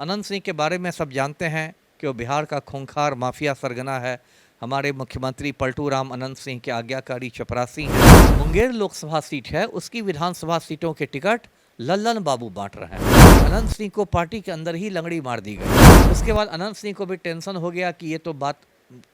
अनंत सिंह के बारे में सब जानते हैं कि वो बिहार का खूंखार माफिया सरगना है। हमारे मुख्यमंत्री पलटू राम अनंत सिंह के आज्ञाकारी चपरासी हैं। मुंगेर लोकसभा सीट है, उसकी विधानसभा सीटों के टिकट लल्लन बाबू बांट रहे हैं। अनंत सिंह को पार्टी के अंदर ही लंगड़ी मार दी गई। उसके बाद अनंत सिंह को भी टेंशन हो गया कि ये तो बात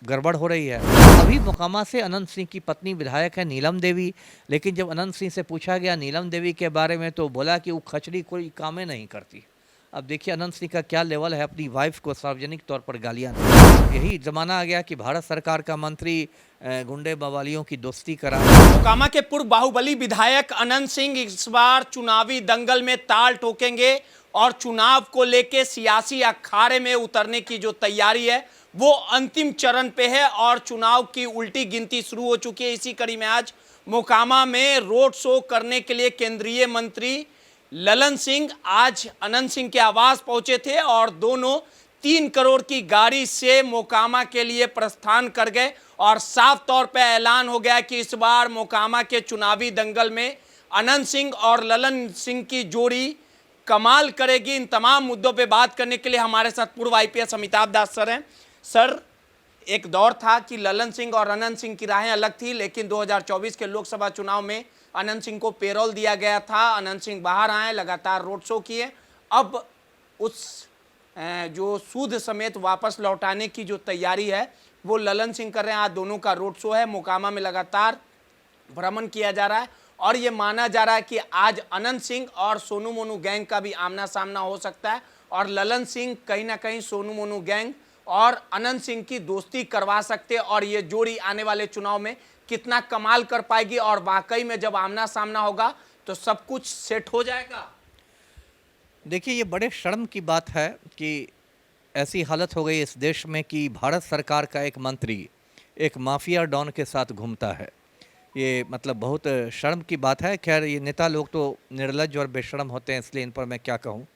गड़बड़ हो रही है। अभी मोकामा से अनंत सिंह की पत्नी विधायक है नीलम देवी, लेकिन जब अनंत सिंह से पूछा गया नीलम देवी के बारे में तो बोला कि वो खचड़ी कोई काम नहीं करती। अब देखिए अनंत सिंह का क्या लेवल है अपनी वाइफ को सार्वजनिक तौर पर गालियां देने। यही जमाना आ गया कि भारत सरकार का मंत्री गुंडे बवालियों की दोस्ती करा। मोकामा के पूर्व बाहुबली विधायक अनंत सिंह इस बार चुनावी दंगल में ताल ठोकेंगे और चुनाव को लेकर सियासी अखाड़े में उतरने की जो तैयारी है वो अंतिम चरण पे है और चुनाव की उल्टी गिनती शुरू हो चुकी है। इसी कड़ी में आज मोकामा में रोड शो करने के लिए केंद्रीय मंत्री ललन सिंह आज अनंत सिंह के आवास पहुंचे थे और दोनों 3 करोड़ की गाड़ी से मोकामा के लिए प्रस्थान कर गए और साफ तौर पर ऐलान हो गया कि इस बार मोकामा के चुनावी दंगल में अनंत सिंह और ललन सिंह की जोड़ी कमाल करेगी। इन तमाम मुद्दों पे बात करने के लिए हमारे साथ पूर्व आईपीएस अमिताभ दास सर हैं। सर, एक दौर था कि ललन सिंह और अनंत सिंह की राहें अलग थी, लेकिन 2024 के लोकसभा चुनाव में अनंत सिंह को पेरोल दिया गया था। अनंत सिंह बाहर आए, लगातार रोड शो किए। अब उस जो सूद समेत वापस लौटाने की जो तैयारी है वो ललन सिंह कर रहे हैं। आज दोनों का रोड शो है, मोकामा में लगातार भ्रमण किया जा रहा है और ये माना जा रहा है कि आज अनंत सिंह और सोनू मोनू गैंग का भी आमना सामना हो सकता है और ललन सिंह कहीं ना कहीं सोनू मोनू गैंग और अनंत सिंह की दोस्ती करवा सकते हैं और ये जोड़ी आने वाले चुनाव में कितना कमाल कर पाएगी और वाकई में जब आमना सामना होगा तो सब कुछ सेट हो जाएगा। देखिए, ये बड़े शर्म की बात है कि ऐसी हालत हो गई इस देश में कि भारत सरकार का एक मंत्री एक माफिया डॉन के साथ घूमता है। ये मतलब बहुत शर्म की बात है। खैर, ये नेता लोग तो निर्लज्ज और बेशर्म होते हैं, इसलिए इन पर मैं क्या कहूँ।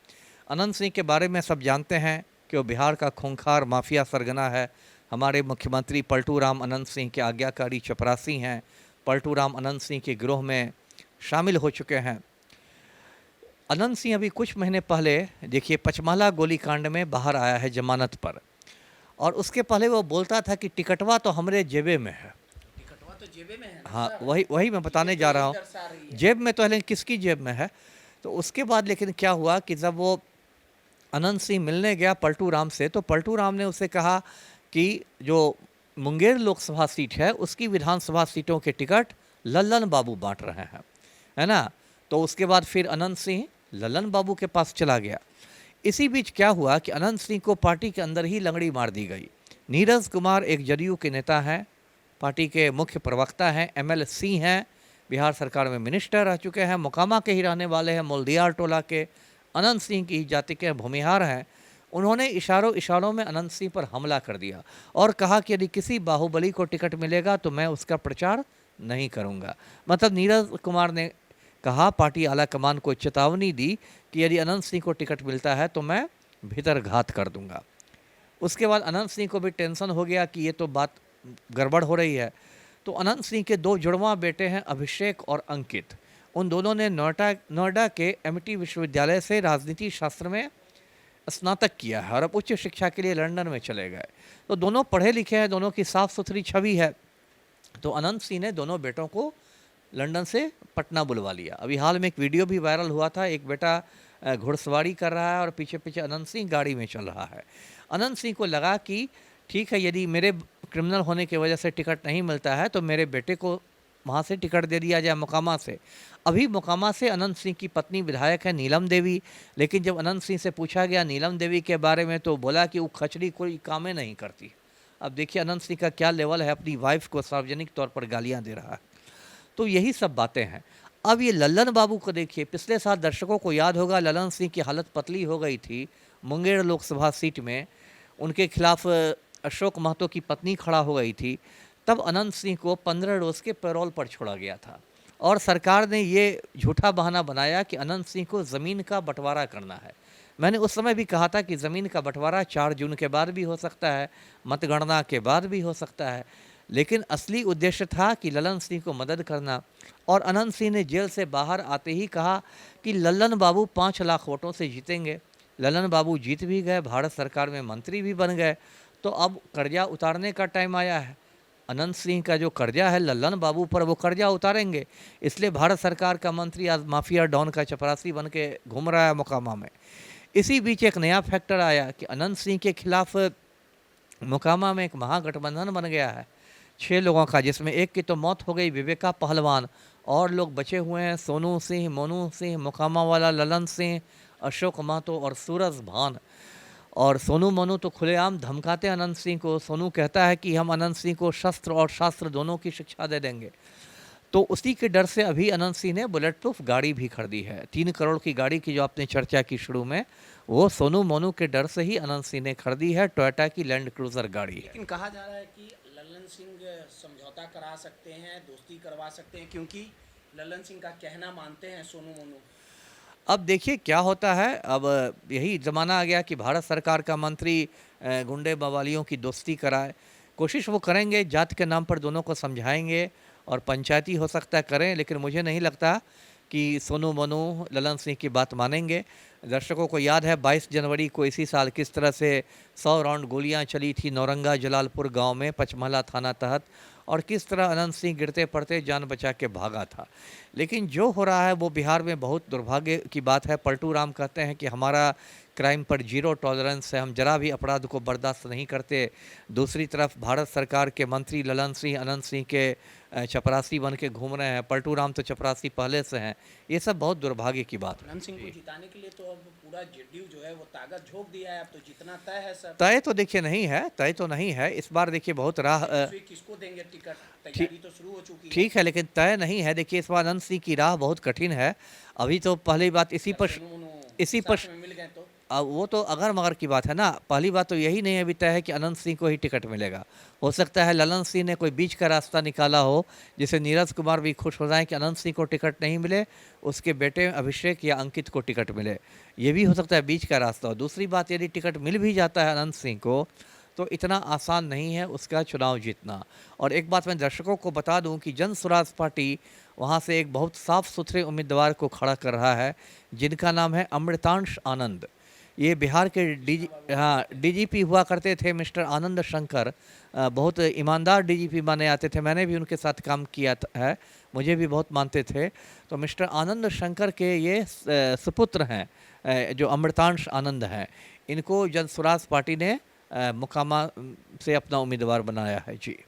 अनंत सिंह के बारे में सब जानते हैं कि वो बिहार का खूंखार माफिया सरगना है। हमारे मुख्यमंत्री पलटू राम अनंत सिंह के आज्ञाकारी चपरासी हैं। पलटू राम अनंत सिंह के गिरोह में शामिल हो चुके हैं। अनंत सिंह अभी कुछ महीने पहले देखिए पचमाला गोलीकांड में बाहर आया है जमानत पर, और उसके पहले वो बोलता था कि टिकटवा तो हमारे जेबे में है। टिकटवा तो जेबे में है। हाँ, वही मैं बताने जा रहा हूँ। जेब में तो है, लेकिन किसकी जेब में है। तो उसके बाद लेकिन क्या हुआ कि जब वो अनंत सिंह मिलने गया पलटू राम से, तो पलटू राम ने उसे कहा कि जो मुंगेर लोकसभा सीट है उसकी विधानसभा सीटों के टिकट लल्लन बाबू बांट रहे हैं, है ना। तो उसके बाद फिर अनंत सिंह लल्लन बाबू के पास चला गया। इसी बीच क्या हुआ कि अनंत सिंह को पार्टी के अंदर ही लंगड़ी मार दी गई। नीरज कुमार एक जदयू के नेता हैं, पार्टी के मुख्य प्रवक्ता हैं, MLC हैं, बिहार सरकार में मिनिस्टर रह चुके हैं, मोकामा के ही रहने वाले हैं, मोल्दियार टोला के, अनंत सिंह की जाति के भूमिहार हैं। उन्होंने इशारों में अनंत सिंह पर हमला कर दिया और कहा कि यदि किसी बाहुबली को टिकट मिलेगा तो मैं उसका प्रचार नहीं करूंगा। मतलब नीरज कुमार ने कहा, पार्टी आला कमान को चेतावनी दी कि यदि अनंत सिंह को टिकट मिलता है तो मैं भीतर घात कर दूंगा। उसके बाद अनंत सिंह को भी टेंशन हो गया कि ये तो बात गड़बड़ हो रही है। तो अनंत सिंह के 2 जुड़वा बेटे हैं, अभिषेक और अंकित। उन दोनों ने नोएडा के MIT विश्वविद्यालय से राजनीति शास्त्र में स्नातक किया है और अब उच्च शिक्षा के लिए लंदन में चले गए। तो दोनों पढ़े लिखे हैं, दोनों की साफ सुथरी छवि है। तो अनंत सिंह ने दोनों बेटों को लंदन से पटना बुलवा लिया। अभी हाल में एक वीडियो भी वायरल हुआ था, एक बेटा घुड़सवारी कर रहा है और पीछे पीछे अनंत सिंह गाड़ी में चल रहा है। अनंत सिंह को लगा कि ठीक है, यदि मेरे क्रिमिनल होने की वजह से टिकट नहीं मिलता है तो मेरे बेटे को वहाँ से टिकट दे दिया जाए, मोकामा से। अभी मोकामा से अनंत सिंह की पत्नी विधायक है नीलम देवी, लेकिन जब अनंत सिंह से पूछा गया नीलम देवी के बारे में तो बोला कि वो खचड़ी कोई काम नहीं करती। अब देखिए अनंत सिंह का क्या लेवल है, अपनी वाइफ को सार्वजनिक तौर पर गालियाँ दे रहा है। तो यही सब बातें हैं। अब ये लल्लन बाबू को देखिए, पिछले साल दर्शकों को याद होगा ललन सिंह की हालत पतली हो गई थी मुंगेर लोकसभा सीट में। उनके खिलाफ अशोक महतो की पत्नी खड़ा हो गई थी। तब अनंत सिंह को 15 रोज़ के पैरोल पर छोड़ा गया था और सरकार ने ये झूठा बहाना बनाया कि अनंत सिंह को ज़मीन का बंटवारा करना है। मैंने उस समय भी कहा था कि ज़मीन का बंटवारा 4 जून के बाद भी हो सकता है, मतगणना के बाद भी हो सकता है, लेकिन असली उद्देश्य था कि ललन सिंह को मदद करना। और अनंत सिंह ने जेल से बाहर आते ही कहा कि लल्लन बाबू 5 लाख वोटों से जीतेंगे, ललन बाबू जीत भी गए, भारत सरकार में मंत्री भी बन गए, तो अब कर्जा उतारने का टाइम आया है। अनंत सिंह का जो कर्जा है ललन बाबू पर, वो कर्जा उतारेंगे। इसलिए भारत सरकार का मंत्री आज माफिया डॉन का चपरासी बन के घूम रहा है मोकामा में। इसी बीच एक नया फैक्टर आया कि अनंत सिंह के खिलाफ मोकामा में एक महागठबंधन बन गया है 6 लोगों का, जिसमें एक की तो मौत हो गई, विवेका पहलवान, और लोग बचे हुए हैं सोनू सिंह, मोनू सिंह, मोकामा वाला ललन सिंह, अशोक महतो और सूरज भान। और सोनू मोनू तो खुलेआम धमकाते हैं अनंत सिंह को। सोनू कहता है कि हम अनंत सिंह को शस्त्र और शास्त्र दोनों की शिक्षा दे देंगे। तो उसी के डर से अभी अनंत सिंह ने बुलेट प्रूफ गाड़ी भी खरीदी है। 3 करोड़ की गाड़ी की जो आपने चर्चा की शुरू में, वो सोनू मोनू के डर से ही अनंत सिंह ने खरीदी है, टोयोटा की लैंड क्रूजर गाड़ी है। लेकिन कहा जा रहा है कि ललन सिंह समझौता करा सकते हैं, दोस्ती करवा सकते हैं, क्योंकि ललन सिंह का कहना मानते हैं सोनू मोनू। अब देखिए क्या होता है। अब यही ज़माना आ गया कि भारत सरकार का मंत्री गुंडे बवालियों की दोस्ती कराए। कोशिश वो करेंगे, जात के नाम पर दोनों को समझाएंगे और पंचायती हो सकता है करें, लेकिन मुझे नहीं लगता कि सोनू मोनू ललन सिंह की बात मानेंगे। दर्शकों को याद है 22 जनवरी को इसी साल किस तरह से 100 राउंड गोलियां चली थी नौरंगा जलालपुर गांव में, पचमहला थाना तहत, और किस तरह अनंत सिंह गिरते पड़ते जान बचा के भागा था। लेकिन जो हो रहा है वो बिहार में बहुत दुर्भाग्य की बात है। पलटू राम कहते हैं कि हमारा क्राइम पर 0 टॉलरेंस है, हम जरा भी अपराध को बर्दाश्त नहीं करते। दूसरी तरफ भारत सरकार के मंत्री ललन सिंह अनंत सिंह के चपरासी बन के घूम रहे हैं। पलटू राम तो चपरासी पहले से हैं। ये सब बहुत दुर्भाग्य की बात है। अनंत सिंह को जिताने के लिए तो अब पूरा जेडीयू जो है वो ताकत झोंक दिया है, अब तो जितना तय है सर। तय तो देखिए नहीं है, तय तो नहीं है इस बार। देखिए बहुत राह किसको देंगे टिकट, तैयारी तो शुरू हो चुकी है। ठीक है, लेकिन तय नहीं है। देखिए इस बार अनंत सिंह की राह बहुत कठिन है। अभी तो पहली बात इसी पर मिल गए तो अब वो तो अगर मगर की बात है ना। पहली बात तो यही नहीं अभी तय है कि अनंत सिंह को ही टिकट मिलेगा। हो सकता है ललन सिंह ने कोई बीच का रास्ता निकाला हो, जिससे नीरज कुमार भी खुश हो जाएं कि अनंत सिंह को टिकट नहीं मिले, उसके बेटे अभिषेक या अंकित को टिकट मिले। ये भी हो सकता है बीच का रास्ता हो। दूसरी बात, यदि टिकट मिल भी जाता है अनंत सिंह को, तो इतना आसान नहीं है उसका चुनाव जीतना। और एक बात मैं दर्शकों को बता दूं कि जन स्वराज पार्टी वहाँ से एक बहुत साफ सुथरे उम्मीदवार को खड़ा कर रहा है, जिनका नाम है अमृतांश आनंद। ये बिहार के डीजीपी हुआ करते थे मिस्टर आनंद शंकर। बहुत ईमानदार डीजीपी माने आते थे। मैंने भी उनके साथ काम किया है, मुझे भी बहुत मानते थे। तो मिस्टर आनंद शंकर के ये सुपुत्र हैं जो अमृतांश आनंद हैं। इनको जन स्वराज पार्टी ने मोकामा से अपना उम्मीदवार बनाया है। जी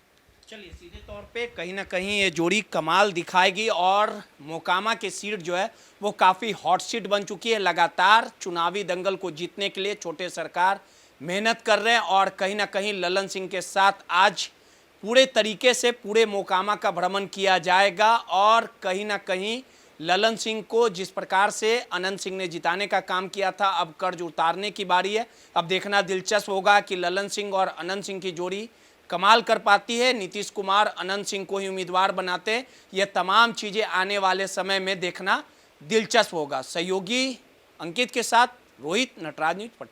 चलिए, सीधे तौर पे कहीं ना कहीं ये जोड़ी कमाल दिखाएगी और मोकामा की सीट जो है वो काफ़ी हॉट सीट बन चुकी है। लगातार चुनावी दंगल को जीतने के लिए छोटे सरकार मेहनत कर रहे हैं और कहीं ना कहीं ललन सिंह के साथ आज पूरे तरीके से पूरे मोकामा का भ्रमण किया जाएगा। और कहीं ना कहीं ललन सिंह को जिस प्रकार से अनंत सिंह ने जिताने का काम किया था, अब कर्ज उतारने की बारी है। अब देखना दिलचस्प होगा कि ललन सिंह और अनंत सिंह की जोड़ी कमाल कर पाती है। नीतीश कुमार अनंत सिंह को ही उम्मीदवार बनाते हैं। ये तमाम चीज़ें आने वाले समय में देखना दिलचस्प होगा। सहयोगी अंकित के साथ रोहित, नटराज न्यूज़।